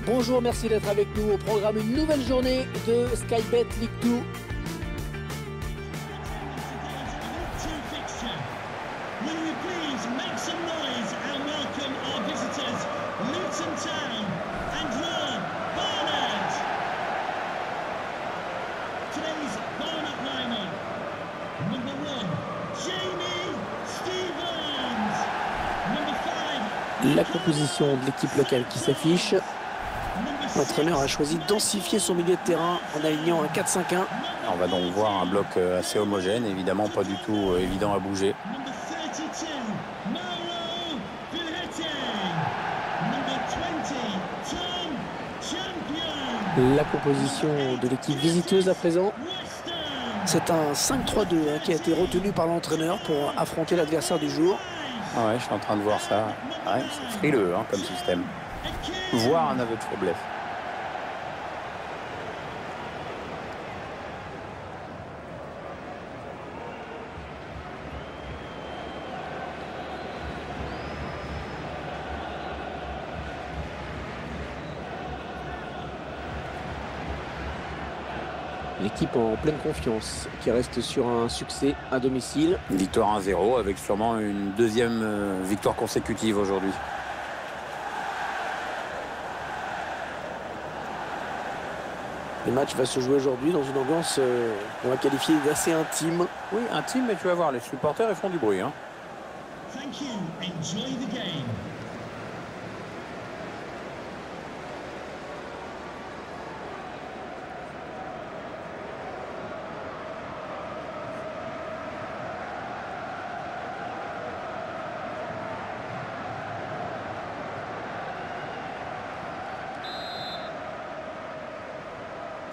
Bonjour, merci d'être avec nous au programme une nouvelle journée de Sky Bet League 2. La composition de l'équipe locale qui s'affiche. L'entraîneur a choisi de densifier son milieu de terrain en alignant un 4-5-1. On va donc voir un bloc assez homogène, évidemment pas du tout évident à bouger. La composition de l'équipe visiteuse à présent. C'est un 5-3-2 qui a été retenu par l'entraîneur pour affronter l'adversaire du jour. Ah ouais, je suis en train de voir ça. Ouais, c'est frileux comme système. Voire un aveu de faiblesse. L'équipe en pleine confiance qui reste sur un succès à domicile. Une victoire 1-0 avec sûrement une deuxième victoire consécutive aujourd'hui. Le match va se jouer aujourd'hui dans une ambiance qu'on va qualifier d'assez intime. Oui, intime, mais tu vas voir, les supporters ils font du bruit. Thank you. Enjoy the game.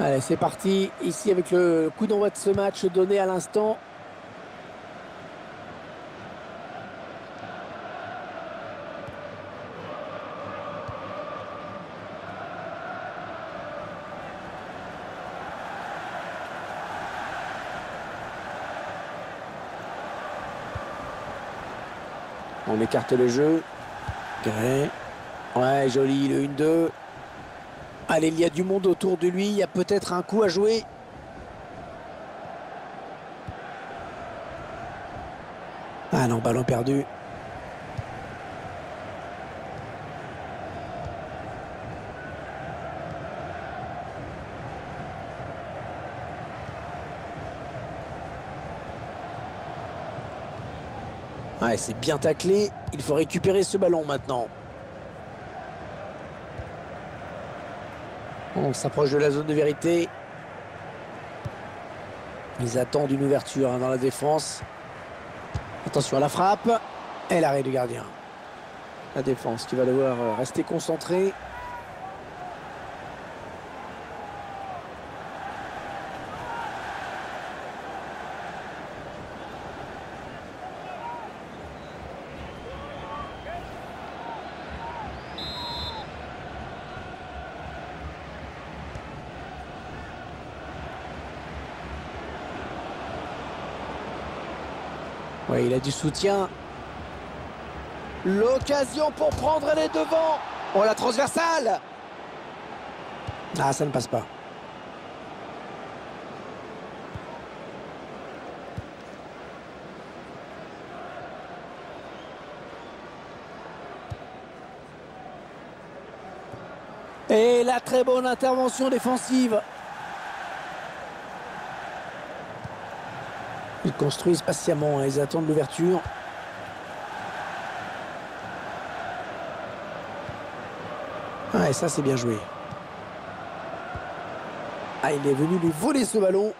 Allez, c'est parti. Ici avec le coup d'envoi de ce match donné à l'instant. On écarte le jeu. Gray. Ouais, joli, le 1-2. Allez, il y a du monde autour de lui. Il y a peut-être un coup à jouer. Ah non, ballon perdu. Ouais, c'est bien taclé. Il faut récupérer ce ballon maintenant. On s'approche de la zone de vérité. Ils attendent une ouverture dans la défense. Attention à la frappe. Et l'arrêt du gardien. La défense qui va devoir rester concentrée. Ouais, il a du soutien. L'occasion pour prendre les devants. Oh, la transversale. Ah, ça ne passe pas. Et la très bonne intervention défensive. Ils construisent patiemment, ils attendent l'ouverture. Ah, et ça, c'est bien joué. Ah, il est venu lui voler ce ballon.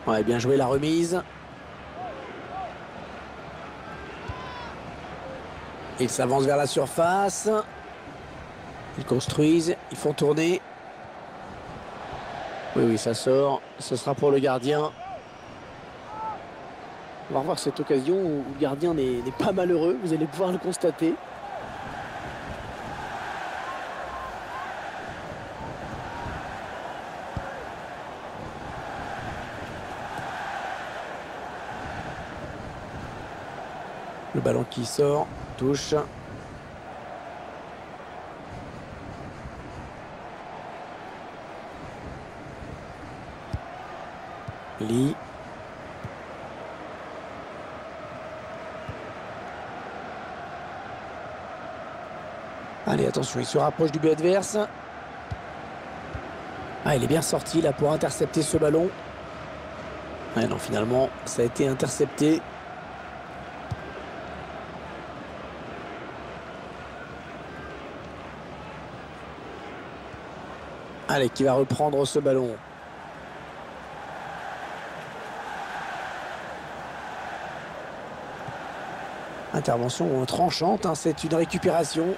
Ouais, bien joué la remise. Ils s'avancent vers la surface. Ils construisent, ils font tourner. Oui, oui, ça sort. Ce sera pour le gardien. On va revoir cette occasion où le gardien n'est pas malheureux. Vous allez pouvoir le constater. Le ballon qui sort, touche. Lee. Allez, attention, il se rapproche du but adverse. Ah, il est bien sorti là pour intercepter ce ballon. Ah non, finalement, ça a été intercepté. Allez, qui va reprendre ce ballon. Intervention tranchante, hein, c'est une récupération.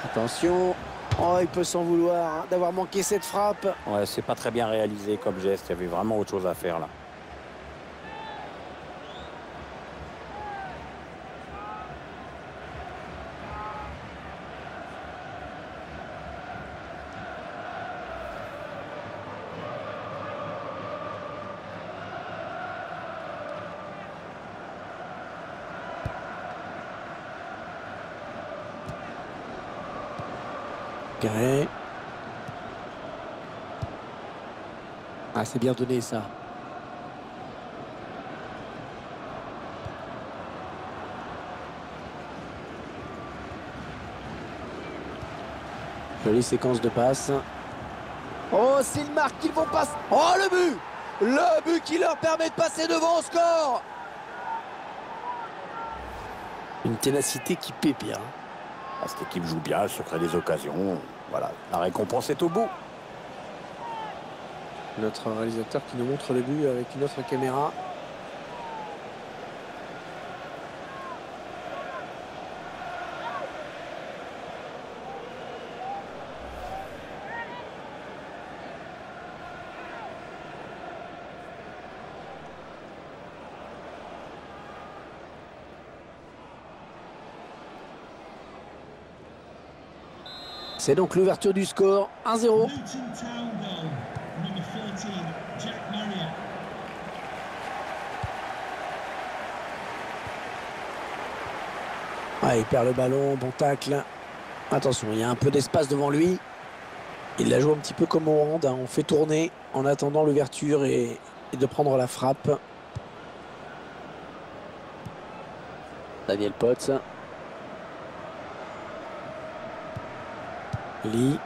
Attention. Oh, il peut s'en vouloir hein, d'avoir manqué cette frappe. Ouais, c'est pas très bien réalisé comme geste. Il y avait vraiment autre chose à faire là. Guéret. Ah, c'est bien donné ça. Jolie séquence de passes. Oh, s'ils marquent, ils vont passer. Oh, le but! Le but qui leur permet de passer devant au score. Une ténacité qui paie bien. Ah, cette équipe joue bien, elle se crée des occasions. Voilà, la récompense est au bout. Notre réalisateur qui nous montre le but avec une autre caméra. C'est donc l'ouverture du score, 1-0. Luton Town goal. Number 14, Jack Marriott. Ah, il perd le ballon, bon tacle. Attention, il y a un peu d'espace devant lui. Il la joue un petit peu comme au hand, hein. On fait tourner en attendant l'ouverture et de prendre la frappe. Daniel Potts. Lee.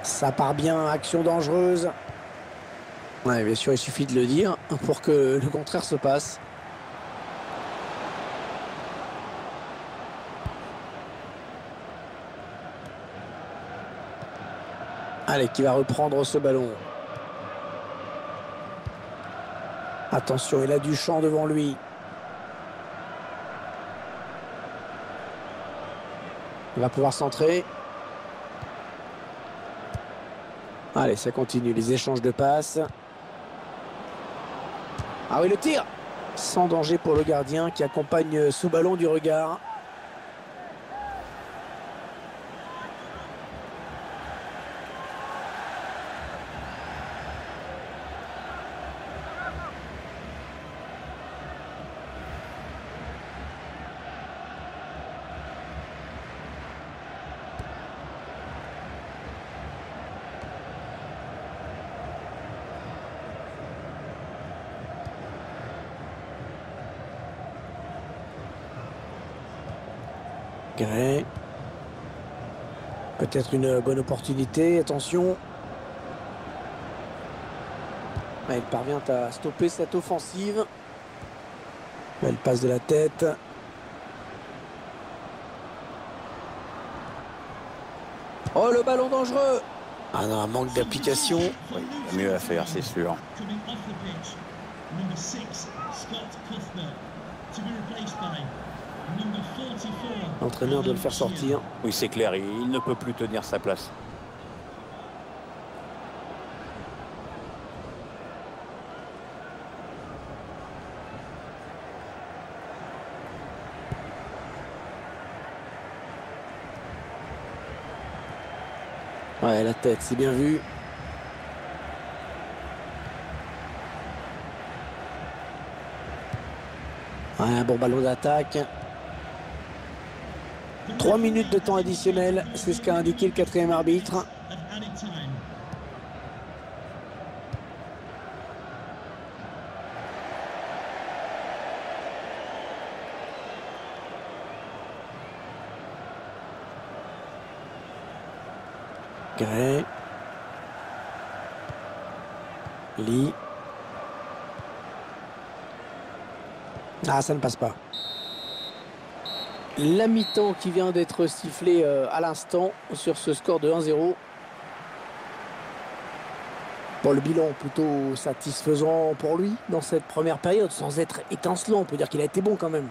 Ça part bien, action dangereuse. Ouais, bien sûr, il suffit de le dire pour que le contraire se passe. Allez, qui va reprendre ce ballon. Attention, il a du champ devant lui. Il va pouvoir centrer. Allez, ça continue, les échanges de passes. Ah oui, le tir! Sans danger pour le gardien qui accompagne ce ballon du regard. Guéret. Peut-être une bonne opportunité, attention. Il parvient à stopper cette offensive. Belle passe de la tête. Oh, le ballon dangereux! Ah non, un manque d'application. Oui, il y a mieux à faire, c'est sûr. Coming off the pitch. Number 6, Scott Cuthbert. To be replaced by number 44. L'entraîneur doit le faire sortir. Oui, c'est clair, il ne peut plus tenir sa place. Ouais, la tête, c'est bien vu. Ouais, un bon ballon d'attaque. 3 minutes de temps additionnel, c'est ce qu'a indiqué le quatrième arbitre. Gray. Lee. Ah, ça ne passe pas. La mi-temps qui vient d'être sifflée à l'instant sur ce score de 1-0. Bon, le bilan plutôt satisfaisant pour lui dans cette première période, sans être étincelant. On peut dire qu'il a été bon quand même.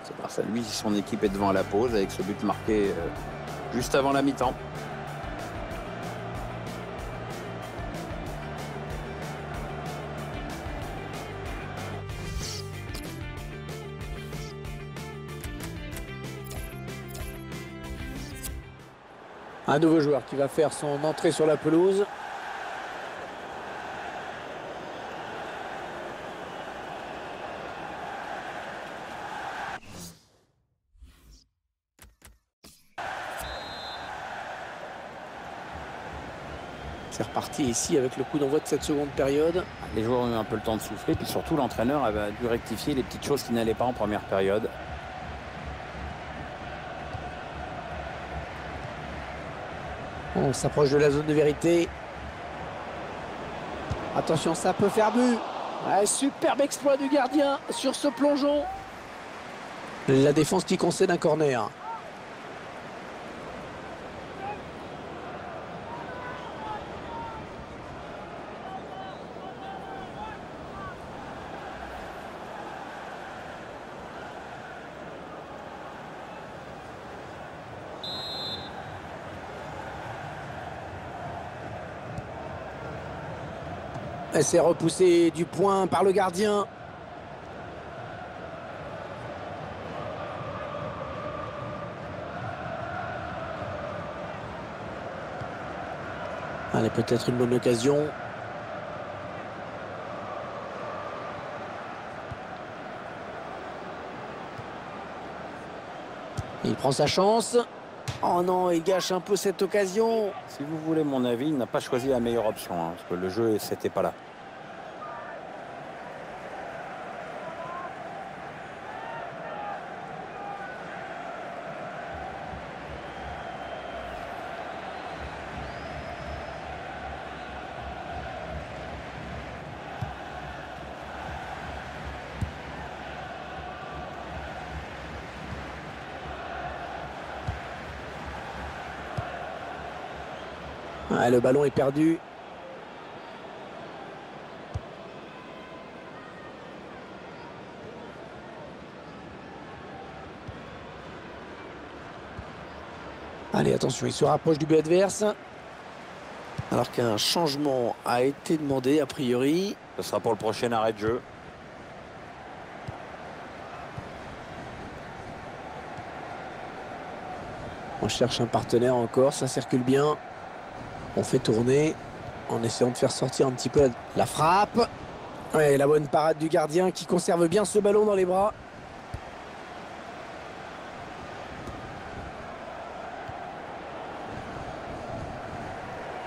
C'est grâce à lui si son équipe est devant la pause avec ce but marqué juste avant la mi-temps. Un nouveau joueur qui va faire son entrée sur la pelouse. C'est reparti ici avec le coup d'envoi de cette seconde période. Les joueurs ont eu un peu le temps de souffler, puis surtout l'entraîneur avait dû rectifier les petites choses qui n'allaient pas en première période. On s'approche de la zone de vérité. Attention, ça peut faire but. Ouais, superbe exploit du gardien sur ce plongeon. La défense qui concède un corner. Et c'est repoussé du point par le gardien. Allez, peut-être une bonne occasion. Il prend sa chance. Oh non, il gâche un peu cette occasion. Si vous voulez mon avis, il n'a pas choisi la meilleure option, parce que le jeu, c'était pas là. Ah, le ballon est perdu. Allez, attention, il se rapproche du but adverse. Alors qu'un changement a été demandé, a priori. Ce sera pour le prochain arrêt de jeu. On cherche un partenaire encore, ça circule bien. On fait tourner en essayant de faire sortir un petit peu la frappe. Ouais, la bonne parade du gardien qui conserve bien ce ballon dans les bras.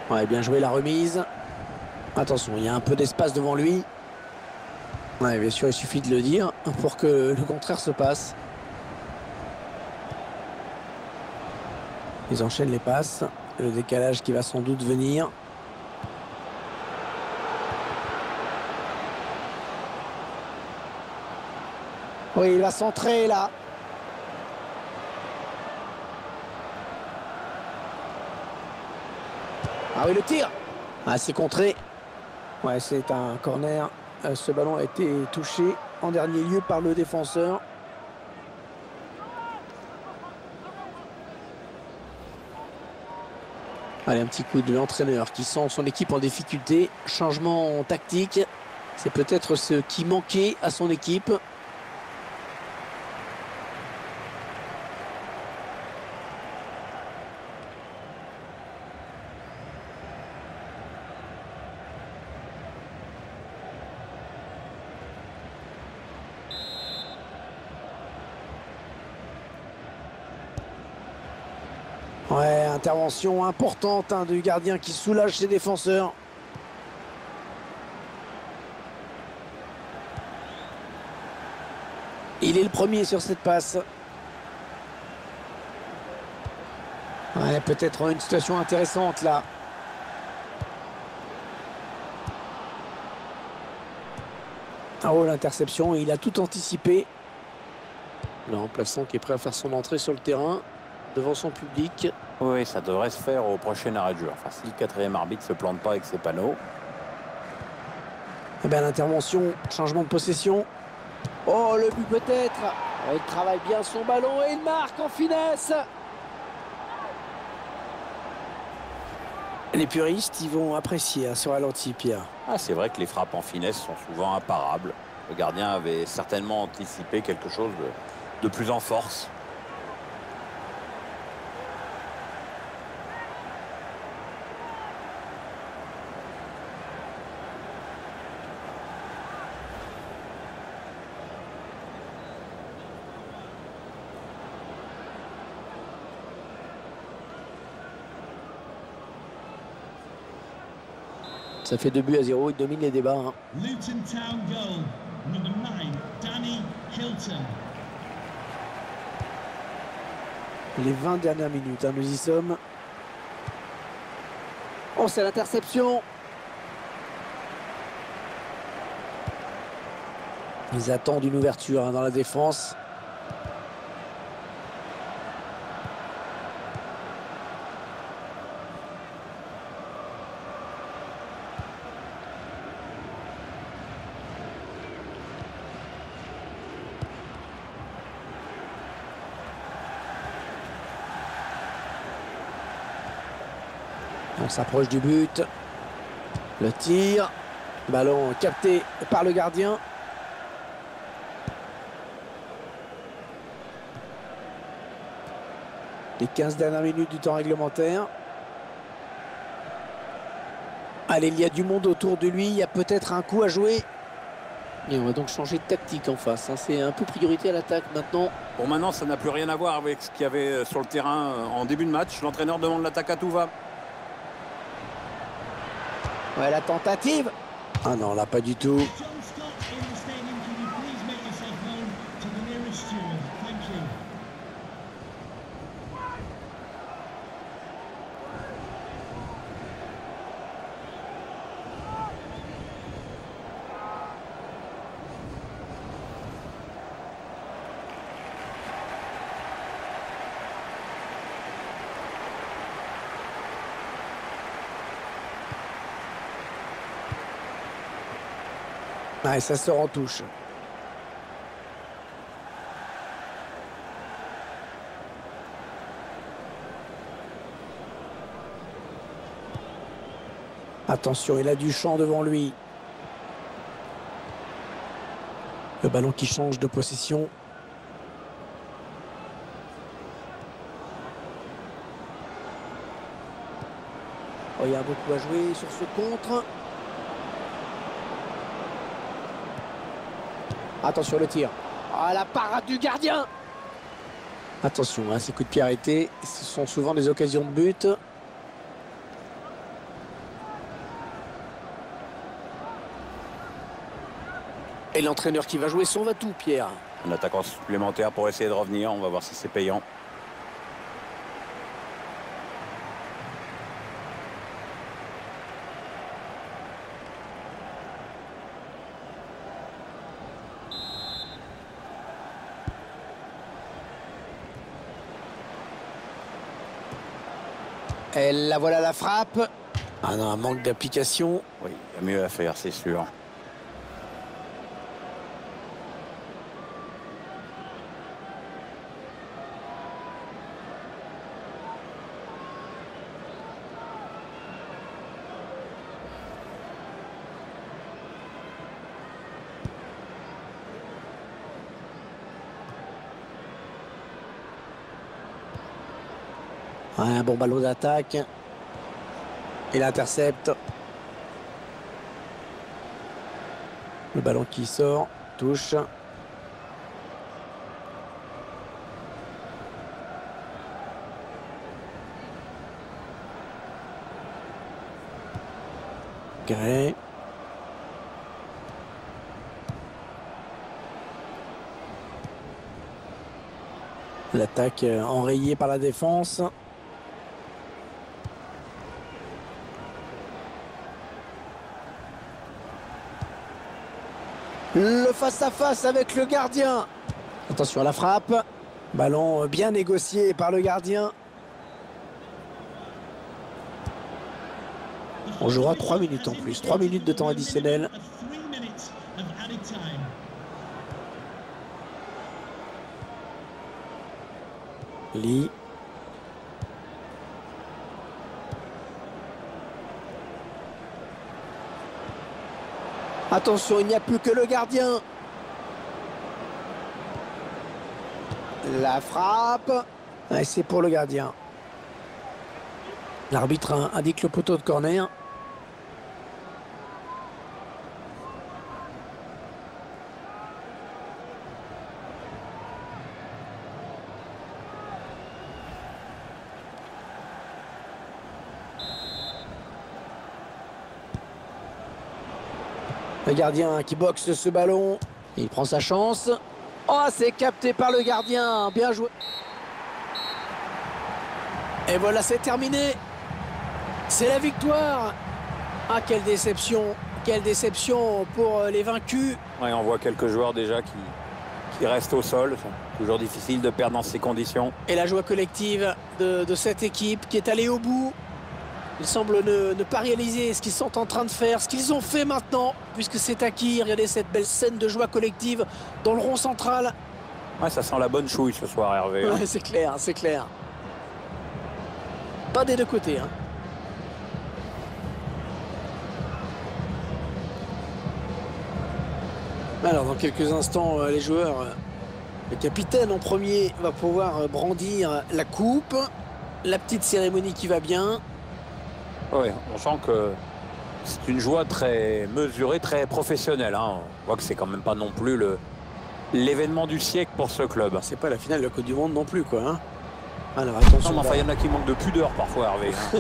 Ouais, bien joué la remise. Attention, il y a un peu d'espace devant lui. Ouais, bien sûr, il suffit de le dire pour que le contraire se passe. Ils enchaînent les passes. Le décalage qui va sans doute venir. Oui, il va centrer là. Ah oui, le tir. Ah, c'est contré. Ouais, c'est un corner. Ce ballon a été touché en dernier lieu par le défenseur. Allez, un petit coup de l'entraîneur qui sent son équipe en difficulté. Changement tactique. C'est peut-être ce qui manquait à son équipe. Intervention importante du gardien qui soulage ses défenseurs. Il est le premier sur cette passe. Ouais, peut-être une situation intéressante là. Oh, l'interception, il a tout anticipé. Le remplaçant qui est prêt à faire son entrée sur le terrain devant son public. Oui, ça devrait se faire au prochain arrêt de jeu. Enfin, si le quatrième arbitre ne se plante pas avec ses panneaux. Eh bien, l'intervention, changement de possession. Oh, le but peut-être. Il travaille bien son ballon et il marque en finesse. Les puristes, ils vont apprécier ce ralenti, Pierre. Ah, c'est vrai que les frappes en finesse sont souvent imparables. Le gardien avait certainement anticipé quelque chose de plus en force. Ça fait 2-0, il domine les débats. Luton Town goal, number 9, Danny Hilton. Les 20 dernières minutes, nous y sommes. Oh, c'est l'interception. Ils attendent une ouverture dans la défense. On s'approche du but. Le tir. Ballon capté par le gardien. Les 15 dernières minutes du temps réglementaire. Allez, il y a du monde autour de lui. Il y a peut-être un coup à jouer. Et on va donc changer de tactique en face. C'est un peu priorité à l'attaque maintenant. Bon, maintenant, ça n'a plus rien à voir avec ce qu'il y avait sur le terrain en début de match. L'entraîneur demande l'attaque à tout va. Ouais, la tentative. Ah non, là, pas du tout. John Scott in the stadium, can you please make yourself known to the nearest steward? Thank you. Ouais, ça sort en touche. Attention, il a du champ devant lui. Le ballon qui change de possession. Oh, il y a beaucoup à jouer sur ce contre. Attention le tir. Ah, la parade du gardien. Attention, ces coups de pied arrêtés, ce sont souvent des occasions de but. Et l'entraîneur qui va jouer son va-tout, Pierre. Un attaquant supplémentaire pour essayer de revenir. On va voir si c'est payant. Et la voilà la frappe. Ah non, un manque d'application. Oui, il y a mieux à faire, c'est sûr. Ouais, un bon ballon d'attaque. Il intercepte. Le ballon qui sort, touche. Gray. L'attaque enrayée par la défense. Le face-à-face avec le gardien. Attention à la frappe. Ballon bien négocié par le gardien. On jouera 3 minutes en plus. 3 minutes de temps additionnel. Lee. Attention, il n'y a plus que le gardien. La frappe. Et c'est pour le gardien. L'arbitre indique le poteau de corner. Le gardien qui boxe ce ballon. Il prend sa chance. Oh, c'est capté par le gardien. Bien joué. Et voilà, c'est terminé. C'est la victoire. Ah, quelle déception. Quelle déception pour les vaincus. Ouais, on voit quelques joueurs déjà qui restent au sol. C'est toujours difficile de perdre dans ces conditions. Et la joie collective de cette équipe qui est allée au bout. Ils semblent ne pas réaliser ce qu'ils sont en train de faire, ce qu'ils ont fait maintenant, puisque c'est acquis. Regardez cette belle scène de joie collective dans le rond central. Ouais, ça sent la bonne chouille ce soir, Hervé. Ouais, c'est clair, c'est clair. Pas des deux côtés. Hein. Alors, dans quelques instants, les joueurs, le capitaine en premier va pouvoir brandir la coupe. La petite cérémonie qui va bien. Oui, on sent que c'est une joie très mesurée, très professionnelle. Hein. On voit que c'est quand même pas non plus l'événement du siècle pour ce club. C'est pas la finale de la Coupe du Monde non plus, quoi. Hein. Alors attention. Non, mais enfin, il y en a qui manquent de pudeur parfois, Hervé. Hein.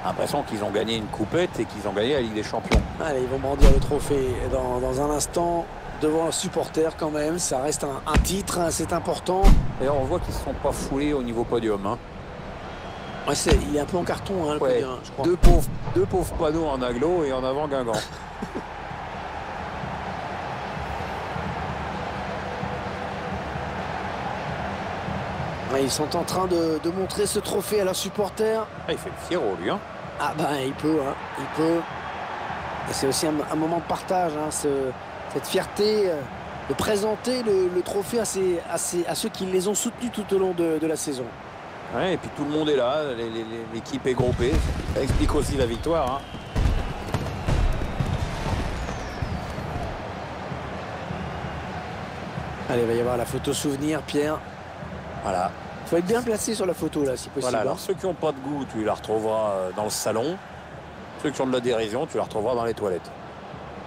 L'impression qu'ils ont gagné une coupette et qu'ils ont gagné la Ligue des Champions. Allez, ils vont brandir le trophée dans un instant devant un supporter quand même. Ça reste un titre, hein, c'est important. D'ailleurs, on voit qu'ils ne se sont pas foulés au niveau podium. Hein. Ouais, il est un peu en carton, hein, le podium, je crois. Deux pauvres panneaux en aglo et en avant Guingamp. Ouais, ils sont en train de montrer ce trophée à leurs supporters. Ah, il fait le fiero, lui. Hein. Ah ben, il peut. Et c'est aussi un moment de partage, hein, cette fierté de présenter le trophée à ceux qui les ont soutenus tout au long de la saison. Ouais, et puis tout le monde est là, l'équipe est groupée. Ça explique aussi la victoire. Hein. Allez, il va y avoir la photo souvenir, Pierre. Voilà. Il faut être bien placé sur la photo, là, si possible. Voilà, alors ceux qui n'ont pas de goût, tu la retrouveras dans le salon. Ceux qui ont de la dérision, tu la retrouveras dans les toilettes.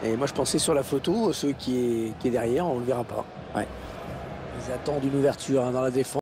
Et moi, je pensais sur la photo, ceux qui est derrière, on ne le verra pas. Ouais. Ils attendent une ouverture, hein, dans la défense.